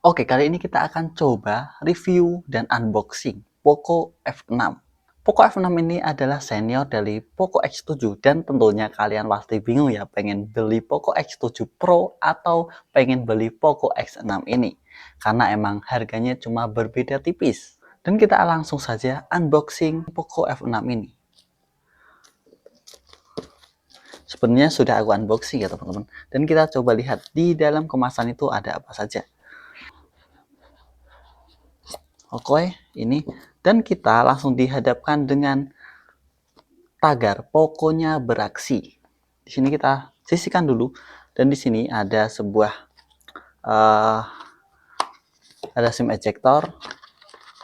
Oke, kali ini kita akan coba review dan unboxing Poco F6. Poco F6 ini adalah senior dari Poco X7 dan tentunya kalian pasti bingung ya pengen beli Poco X7 Pro atau pengen beli Poco X6 ini. Karena emang harganya cuma berbeda tipis. Dan kita langsung saja unboxing Poco F6 ini. Sebenarnya sudah aku unboxing ya teman-teman. Dan kita coba lihat di dalam kemasan itu ada apa saja. Oke, ini dan kita langsung dihadapkan dengan tagar pokoknya beraksi. Di sini kita sisihkan dulu dan di sini ada sebuah uh, ada SIM ejector,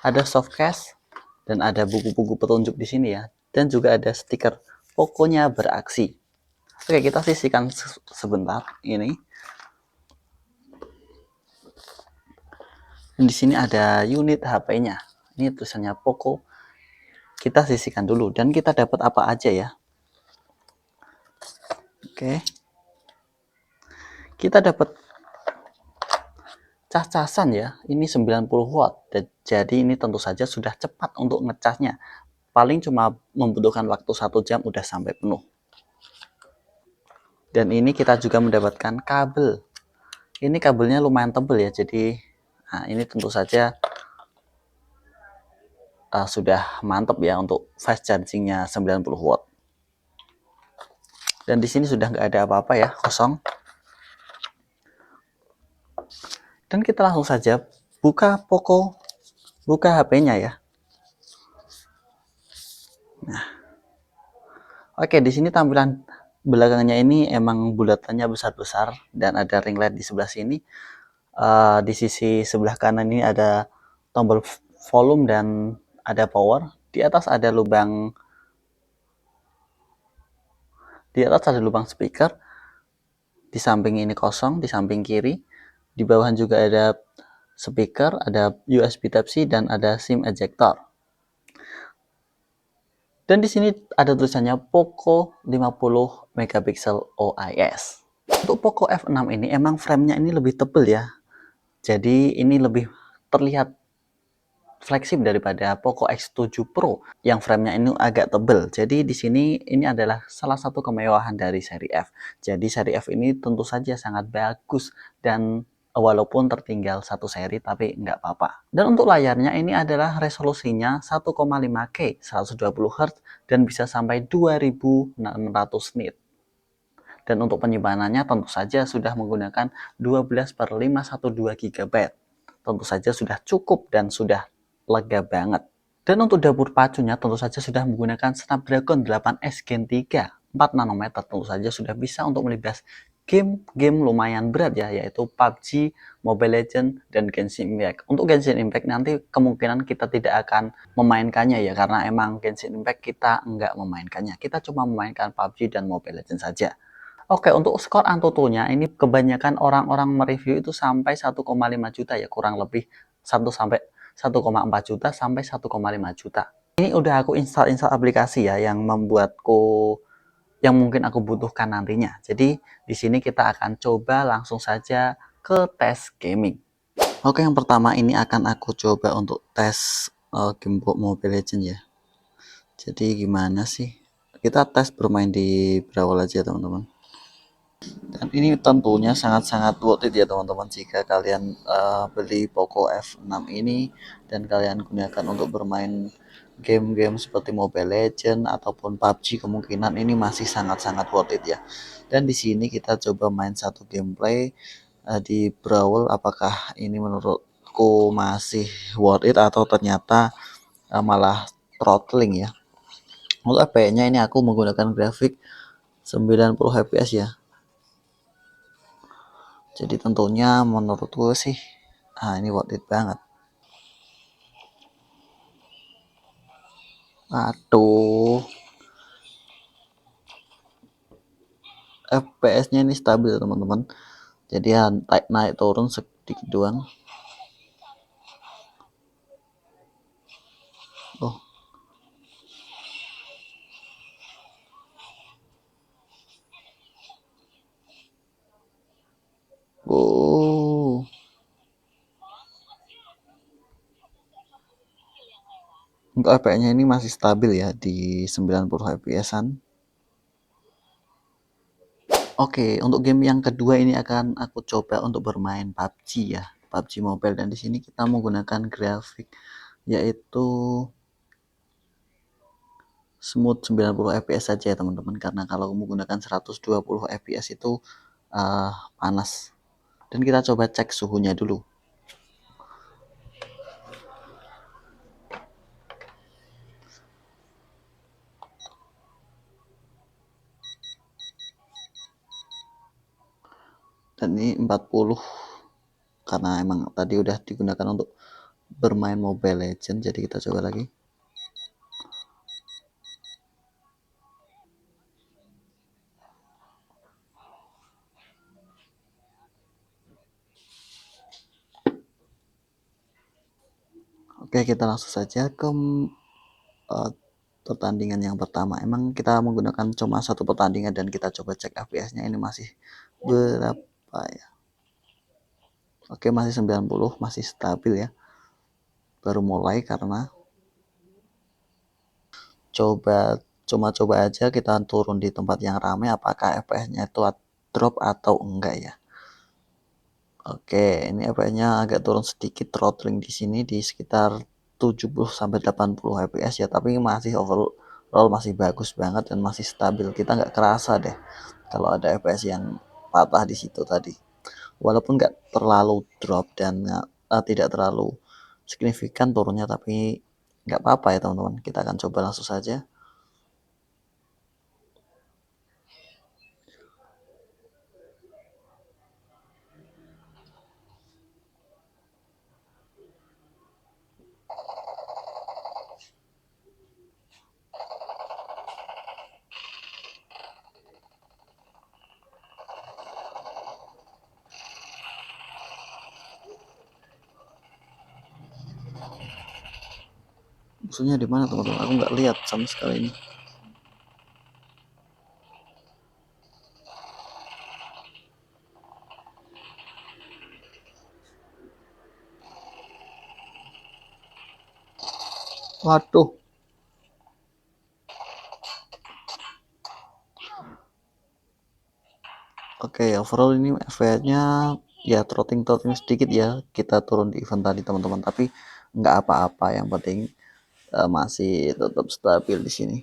ada soft case dan ada buku-buku petunjuk di sini ya. Dan juga ada stiker pokoknya beraksi. Oke, kita sisihkan sebentar ini. Dan di sini ada unit HP-nya. Ini tulisannya Poco. Kita sisihkan dulu dan kita dapat apa aja ya. Oke. Kita dapat cas-casan ya. Ini 90 watt. Jadi ini tentu saja sudah cepat untuk ngecasnya. Paling cuma membutuhkan waktu 1 jam udah sampai penuh. Dan ini kita juga mendapatkan kabel. Ini kabelnya lumayan tebal ya. Jadi nah ini tentu saja sudah mantap ya untuk fast chargingnya 90 watt. Dan di sini sudah nggak ada apa-apa ya, kosong. Dan kita langsung saja buka HP-nya ya. Nah, oke, di sini tampilan belakangnya ini emang bulatannya besar-besar dan ada ring light di sebelah sini. Di sisi sebelah kanan ini ada tombol volume dan ada power. Di atas ada lubang speaker. Di samping ini kosong, di samping kiri. Di bawah juga ada speaker, ada USB Type-C dan ada SIM ejector. Dan di sini ada tulisannya Poco 50 megapiksel OIS. Untuk Poco F6 ini emang framenya ini lebih tebal ya. Jadi ini lebih terlihat fleksibel daripada Poco X7 Pro yang framenya ini agak tebal. Jadi di sini ini adalah salah satu kemewahan dari seri F. Jadi seri F ini tentu saja sangat bagus dan walaupun tertinggal satu seri tapi nggak apa-apa. Dan untuk layarnya ini adalah resolusinya 1,5K 120 Hz dan bisa sampai 2600 nit. Dan untuk penyimpanannya tentu saja sudah menggunakan 12/512 GB. Tentu saja sudah cukup dan sudah lega banget. Dan untuk dapur pacunya tentu saja sudah menggunakan Snapdragon 8S Gen 3 4 nanometer. Tentu saja sudah bisa untuk melibas game lumayan berat ya, yaitu PUBG, Mobile Legends, dan Genshin Impact. Untuk Genshin Impact nanti kemungkinan kita tidak akan memainkannya ya, karena emang Genshin Impact kita enggak memainkannya. Kita cuma memainkan PUBG dan Mobile Legends saja. Oke, untuk skor Antutunya ini kebanyakan orang-orang mereview itu sampai 1,5 juta ya, kurang lebih 1,4 juta sampai 1,5 juta. Ini udah aku install aplikasi ya yang mungkin aku butuhkan nantinya. Jadi di sini kita akan coba langsung saja ke tes gaming. Oke, yang pertama ini akan aku coba untuk tes game Mobile Legends ya. Jadi gimana sih? Kita tes bermain di Brawl aja teman-teman. Dan ini tentunya sangat-sangat worth it ya teman-teman jika kalian beli Poco F6 ini dan kalian gunakan untuk bermain game-game seperti Mobile Legends ataupun PUBG, kemungkinan ini masih sangat-sangat worth it ya. Dan di sini kita coba main satu gameplay di Brawl, apakah ini menurutku masih worth it atau ternyata malah throttling ya. Untuk FPS-nya ini aku menggunakan grafik 90 fps ya. Jadi tentunya menurut gue sih ini worth it banget. Aduh, FPS-nya ini stabil teman-teman. Jadi ya naik turun sedikit doang. Oh, oh, Untuk FPS-nya ini masih stabil ya di 90 FPS-an. Oke, untuk game yang kedua ini akan aku coba untuk bermain PUBG ya, PUBG Mobile, dan di sini kita menggunakan grafik yaitu smooth 90 fps saja ya teman-teman, karena kalau menggunakan 120 fps itu panas. Dan kita coba cek suhunya dulu. Dan ini 40, karena emang tadi udah digunakan untuk bermain Mobile Legend, jadi kita coba lagi. Oke, kita langsung saja ke pertandingan yang pertama. Emang kita menggunakan cuma satu pertandingan dan kita coba cek FPS-nya ini masih berapa ya. Oke, masih 90, masih stabil ya. Baru mulai karena coba aja kita turun di tempat yang ramai, apakah FPS-nya itu drop atau enggak ya. Oke, ini FPS-nya agak turun sedikit, throttling di sini di sekitar 70 sampai 80 fps ya, tapi masih overall masih bagus banget dan masih stabil. Kita nggak kerasa deh kalau ada FPS yang patah di situ tadi. Walaupun nggak terlalu drop dan tidak terlalu signifikan turunnya, tapi nggak apa-apa ya teman-teman. Kita akan coba langsung saja. Musuhnya di mana teman-teman? Aku nggak lihat sama sekali ini. Waduh. Oke, overall ini efeknya ya trotting sedikit ya. Kita turun di event tadi teman-teman, tapi nggak apa-apa. Yang penting masih tetap stabil di sini.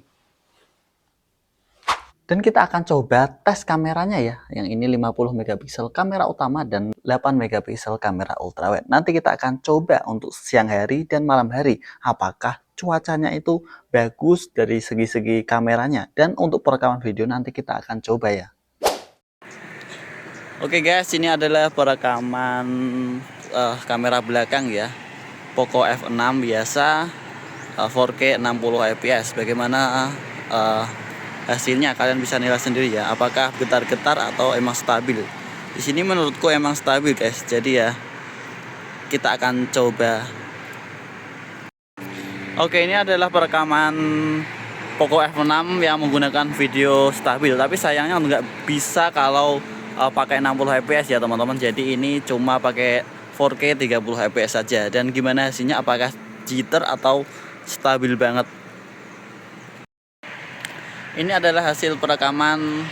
Dan kita akan coba tes kameranya ya. Yang ini 50 megapiksel kamera utama dan 8 megapiksel kamera ultrawide. Nanti kita akan coba untuk siang hari dan malam hari. Apakah cuacanya itu bagus dari segi-segi kameranya. Dan untuk perekaman video nanti kita akan coba ya. Oke guys, ini adalah perekaman kamera belakang ya. Poco F6 biasa 4K 60 fps. Bagaimana hasilnya kalian bisa nilai sendiri ya, apakah getar-getar atau emang stabil. Di sini menurutku emang stabil guys, jadi ya kita akan coba. Oke, ini adalah perekaman Poco F6 yang menggunakan video stabil, tapi sayangnya nggak bisa kalau pakai 60 fps ya teman-teman. Jadi ini cuma pakai 4K 30 fps saja. Dan gimana hasilnya, apakah jitter atau stabil banget. Ini adalah hasil perekaman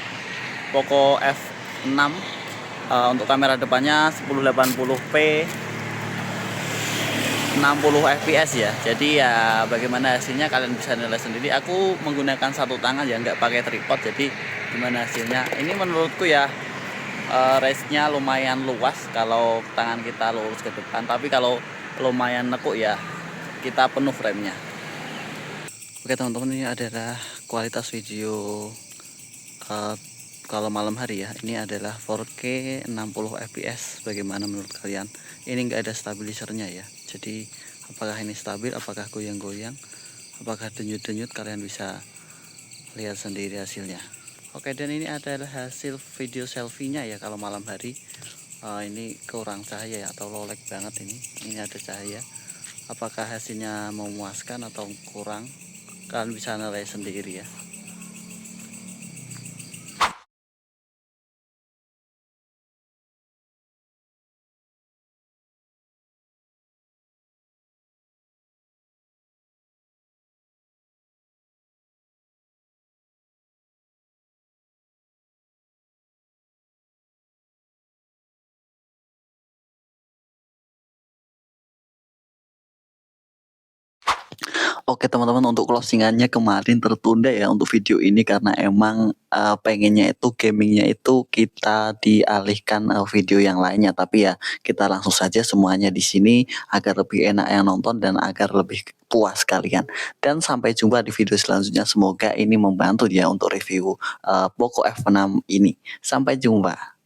Poco F6 untuk kamera depannya 1080p 60 fps ya. Jadi ya bagaimana hasilnya kalian bisa nilai sendiri. Aku menggunakan satu tangan ya, nggak pakai tripod. Jadi gimana hasilnya, ini menurutku ya range-nya lumayan luas kalau tangan kita lurus ke depan, tapi kalau lumayan nekuk ya kita penuh frame-nya. Oke teman-teman, ini adalah kualitas video kalau malam hari ya. Ini adalah 4K 60 fps. Bagaimana menurut kalian? Ini nggak ada stabilisernya ya. Jadi apakah ini stabil, apakah goyang-goyang, apakah denyut-denyut, kalian bisa lihat sendiri hasilnya. Oke, dan ini adalah hasil video selfie-nya ya kalau malam hari. Ini kurang cahaya ya, atau low light banget ini. Ini ada cahaya. Apakah hasilnya memuaskan atau kurang? Kalian bisa nilai sendiri ya. Oke teman-teman, untuk closingannya kemarin tertunda ya untuk video ini karena emang pengennya itu gamingnya itu kita dialihkan video yang lainnya, tapi ya kita langsung saja semuanya di sini agar lebih enak yang nonton dan agar lebih puas kalian. Dan sampai jumpa di video selanjutnya, semoga ini membantu ya untuk review Poco F6 ini. Sampai jumpa.